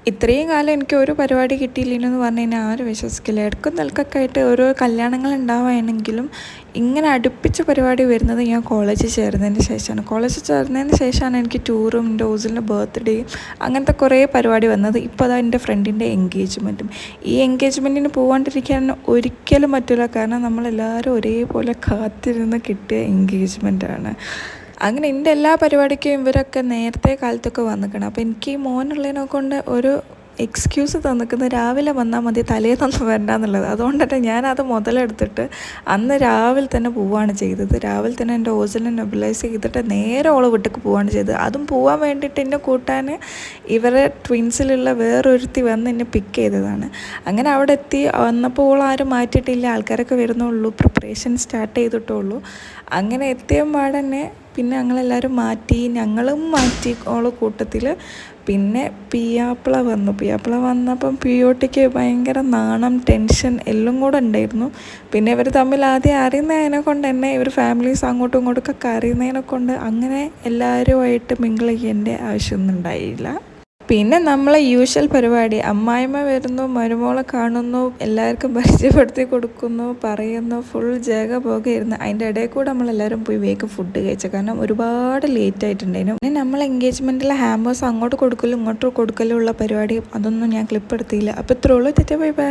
ഇത്രയും കാലം എനിക്ക് ഒരു പരിപാടി കിട്ടിയില്ലെന്ന് പറഞ്ഞു കഴിഞ്ഞാൽ ആരും വിശ്വസിക്കില്ല. ഇടയ്ക്കും നിലക്കൊക്കെ ആയിട്ട് ഓരോ കല്യാണങ്ങൾ ഉണ്ടാവുകയാണെങ്കിലും ഇങ്ങനെ അടുപ്പിച്ച പരിപാടി വരുന്നത് ഞാൻ കോളേജിൽ ചേർന്നതിന് ശേഷമാണ്. കോളേജിൽ ചേർന്നതിന് ശേഷമാണ് എനിക്ക് ടൂറും എൻ്റെ ഓസിലിൻ്റെ ബർത്ത്ഡേയും അങ്ങനത്തെ കുറേ പരിപാടി വന്നത്. ഇപ്പോൾ അതാ എൻ്റെ ഫ്രണ്ടിൻ്റെ എൻഗേജ്മെൻറ്റും. ഈ എൻഗേജ്മെൻറ്റിന് പോകാണ്ടിരിക്കാൻ ഒരിക്കലും പറ്റില്ല. കാരണം നമ്മളെല്ലാവരും ഒരേപോലെ കാത്തിരുന്ന് കിട്ടിയ എൻഗേജ്മെൻറ്റാണ്. അങ്ങനെ എൻ്റെ എല്ലാ പരിപാടിക്കും ഇവരൊക്കെ നേരത്തെ കാലത്തൊക്കെ വന്നിക്കണം. അപ്പോൾ എനിക്ക് ഈ മോനുള്ളതിനെ കൊണ്ട് ഒരു എക്സ്ക്യൂസ് തന്നിക്കുന്നത് രാവിലെ വന്നാൽ മതി, തലേന്നൊന്നും വരണ്ട എന്നുള്ളത്. അതുകൊണ്ട് തന്നെ ഞാനത് മുതലെടുത്തിട്ട് അന്ന് രാവിലെ തന്നെ പോവുകയാണ് ചെയ്തത്. രാവിലെ തന്നെ എൻ്റെ ഓസിലിനെ നെബുലൈസ് ചെയ്തിട്ട് നേരെ ഓള് വീട്ടിലേക്ക് പോവുകയാണ് ചെയ്തത്. അതും പോകാൻ വേണ്ടിയിട്ട് എന്നെ കൂട്ടാൻ ഇവരെ ട്വിൻസിലുള്ള വേറൊരുത്തി വന്ന് എന്നെ പിക്ക് ചെയ്തതാണ്. അങ്ങനെ അവിടെ എത്തി വന്നപ്പോൾ ഓൾ ആരും മാറ്റിയിട്ടില്ല, ആൾക്കാരൊക്കെ വരുന്നുള്ളൂ, പ്രിപ്പറേഷൻ സ്റ്റാർട്ട് ചെയ്തിട്ടുള്ളൂ. അങ്ങനെ എത്തിയ പാടന്നെ പിന്നെ ഞങ്ങളെല്ലാവരും ഞങ്ങളും മാറ്റി ഓള് കൂട്ടത്തിൽ. പിന്നെ പിയാപ്പിള വന്നപ്പം പിയോട്ടിക്ക് ഭയങ്കര നാണം, ടെൻഷൻ എല്ലാം കൂടെ ഉണ്ടായിരുന്നു. പിന്നെ ഇവർ തമ്മിൽ ആദ്യം അറിയുന്നതിനെ കൊണ്ട് തന്നെ ഇവർ ഫാമിലീസ് അങ്ങോട്ടും ഇങ്ങോട്ടൊക്കെ അറിയുന്നതിനെ കൊണ്ട് അങ്ങനെ എല്ലാവരുമായിട്ട് മിങ്കിൾ ചെയ്യേണ്ട ആവശ്യമൊന്നും ഉണ്ടായില്ല. പിന്നെ നമ്മളെ യൂഷ്വൽ പരിപാടി, അമ്മായിമ്മ വരുന്നു, മരുമോളെ കാണുന്നു, എല്ലാവർക്കും പരിചയപ്പെടുത്തി കൊടുക്കുന്നു, പറയുന്നു, ഫുൾ ജഗപോകയായിരുന്നു. അതിൻ്റെ ഇടയിൽ കൂടെ നമ്മളെല്ലാവരും പോയി വേഗം ഫുഡ് കഴിച്ചു. കാരണം ഒരുപാട് ലേറ്റ് ആയിട്ടുണ്ടായിരുന്നു. പിന്നെ നമ്മൾ എൻഗേജ്മെൻറ്റിലെ ഹാമ്പേഴ്സ് അങ്ങോട്ട് കൊടുക്കലും ഇങ്ങോട്ട് കൊടുക്കലും ഉള്ള പരിപാടി അതൊന്നും ഞാൻ ക്ലിപ്പ് എടുത്തില്ല. അപ്പോൾ ഇത്രയുള്ളൂ. Bye by.